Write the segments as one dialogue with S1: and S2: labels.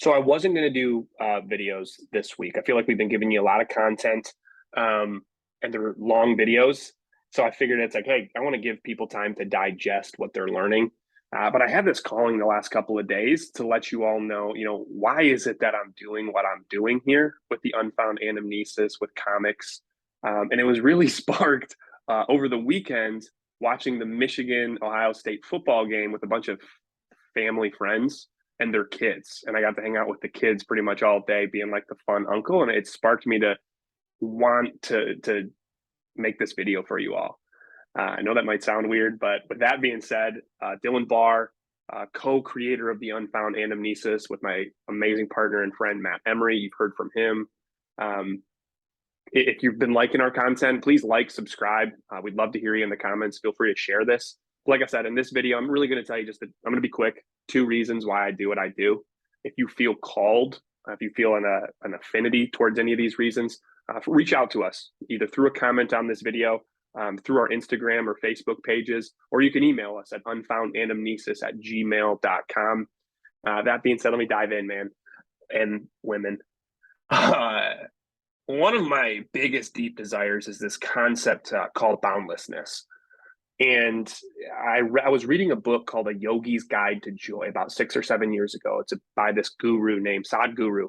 S1: So I wasn't going to do videos this week. I feel like we've been giving you a lot of content, and they're long videos. So I figured it's like, hey, I want to give people time to digest what they're learning. But I had this calling the last couple of days to let you all know, why is it that I'm doing what I'm doing here with the Unfound Anamnesis, with comics? And it was really sparked over the weekend watching the Michigan Ohio State football game with a bunch of family friends and their kids. And I got to hang out with the kids pretty much all day, being like the fun uncle. And it sparked me to want to make this video for you all. I know that might sound weird, but with that being said, Dylan Barr, co-creator of the Unfound Anamnesis with my amazing partner and friend, Matt Emery. You've heard from him. If you've been liking our content, please like, subscribe. We'd love to hear you in the comments. Feel free to share this. Like I said, in this video, I'm really going to tell you I'm going to be quick. 2 reasons why I do what I do. If you feel called, if you feel an affinity towards any of these reasons, reach out to us either through a comment on this video, through our Instagram or Facebook pages, or you can email us at unfoundanamnesis@gmail.com. That being said, let me dive in, man, and women. One of my biggest deep desires is this concept called boundlessness. And I was reading a book called A Yogi's Guide to Joy about 6 or 7 years ago. It's by this guru named Sadhguru,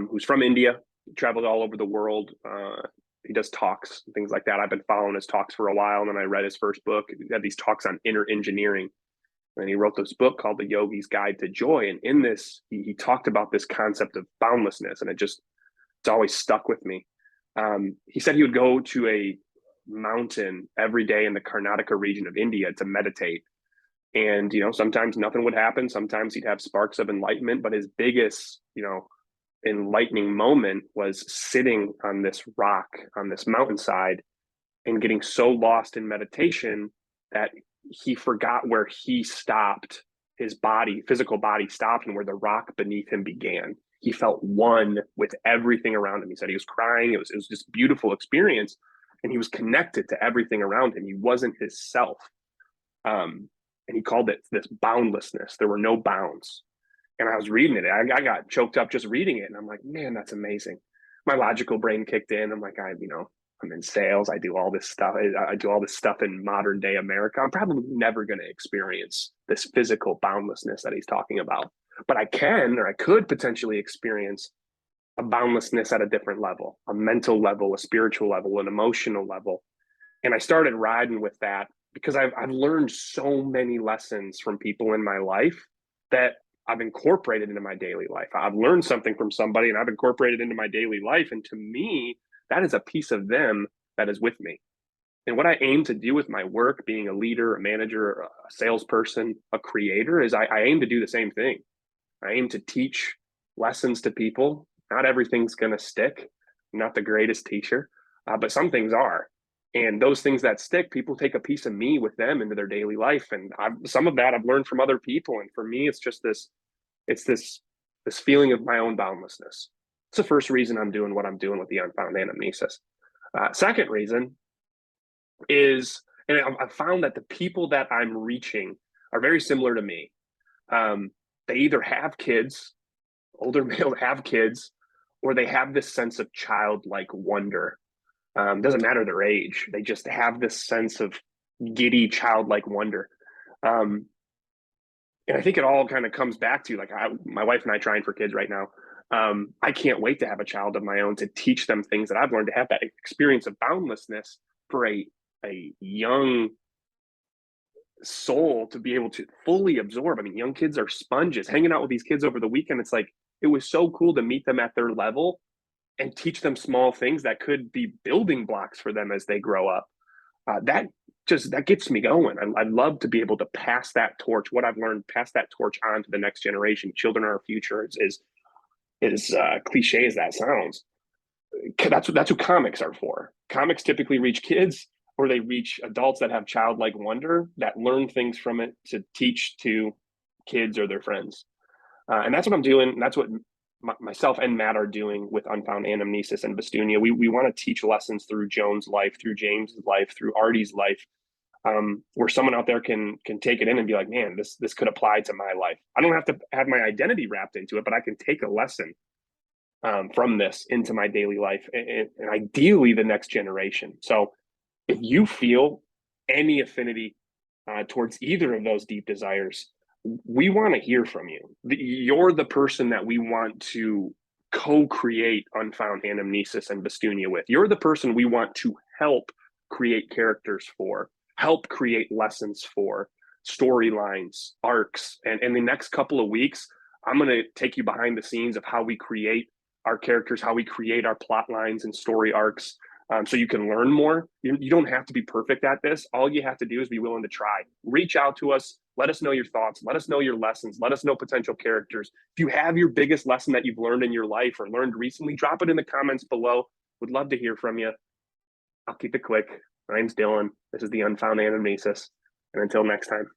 S1: who's from India. He traveled all over the world. He does talks and things like that. I've been following his talks for a while, and then I read his first book. He had these talks on inner engineering. And he wrote this book called The Yogi's Guide to Joy. And in this, he talked about this concept of boundlessness, and it's always stuck with me. He said he would go to a mountain every day in the Karnataka region of India to meditate. And, sometimes nothing would happen. Sometimes he'd have sparks of enlightenment, but his biggest, enlightening moment was sitting on this rock, on this mountainside, and getting so lost in meditation that he forgot where he stopped. His physical body stopped, and where the rock beneath him began. He felt one with everything around him. He said he was crying. It was just a beautiful experience. And he was connected to everything around him. He wasn't his self. And he called it this boundlessness. There were no bounds. And I was reading it. I got choked up just reading it. And I'm like, man, that's amazing. My logical brain kicked in. I'm like, I'm in sales. I do all this stuff. I do all this stuff in modern day America. I'm probably never going to experience this physical boundlessness that he's talking about. But I could potentially experience a boundlessness at a different level, a mental level, a spiritual level, an emotional level. And I started riding with that because I've learned so many lessons from people in my life that I've incorporated into my daily life. I've learned something from somebody and I've incorporated into my daily life. And to me, that is a piece of them that is with me. And what I aim to do with my work, being a leader, a manager, a salesperson, a creator, is I aim to do the same thing. I aim to teach lessons to people. Not everything's going to stick. I'm not the greatest teacher, but some things are. And those things that stick, people take a piece of me with them into their daily life. And some of that I've learned from other people. And for me, it's just this feeling of my own boundlessness. It's the first reason I'm doing what I'm doing with the Unfound Anamnesis. Second reason is, and I found that the people that I'm reaching are very similar to me. They either have kids, older males have kids, or they have this sense of childlike wonder. Doesn't matter their age. They just have this sense of giddy, childlike wonder. And I think it all kind of comes back to my wife and I trying for kids right now. I can't wait to have a child of my own to teach them things that I've learned, to have that experience of boundlessness for a young soul to be able to fully absorb. I mean, young kids are sponges. Hanging out with these kids over the weekend, it's like, it was so cool to meet them at their level and teach them small things that could be building blocks for them as they grow up. That gets me going. I'd love to be able to pass that torch, what I've learned, pass that torch on to the next generation. Children are our future. Is cliche as that sounds. That's what comics are for. Comics typically reach kids, or they reach adults that have childlike wonder, that learn things from it to teach to kids or their friends. And that's what I'm doing. That's what myself and Matt are doing with Unfound Anamnesis and Bestunia. We want to teach lessons through Joan's life, through James's life, through Artie's life, where someone out there can take it in and be like, man, this could apply to my life. I don't have to have my identity wrapped into it, but I can take a lesson from this into my daily life, and ideally the next generation. So if you feel any affinity towards either of those deep desires, we want to hear from you. You're the person that we want to co-create Unfound Anamnesis and Bestunia with. You're the person we want to help create characters for, help create lessons for, storylines, arcs. And in the next couple of weeks, I'm going to take you behind the scenes of how we create our characters, how we create our plot lines and story arcs, so you can learn more. You don't have to be perfect at this. All you have to do is be willing to try. Reach out to us. Let us know your thoughts. Let us know your lessons. Let us know potential characters. If you have your biggest lesson that you've learned in your life or learned recently, drop it in the comments below. Would love to hear from you. I'll keep it quick. My name's Dylan. This is the Unfound Anamnesis. And until next time.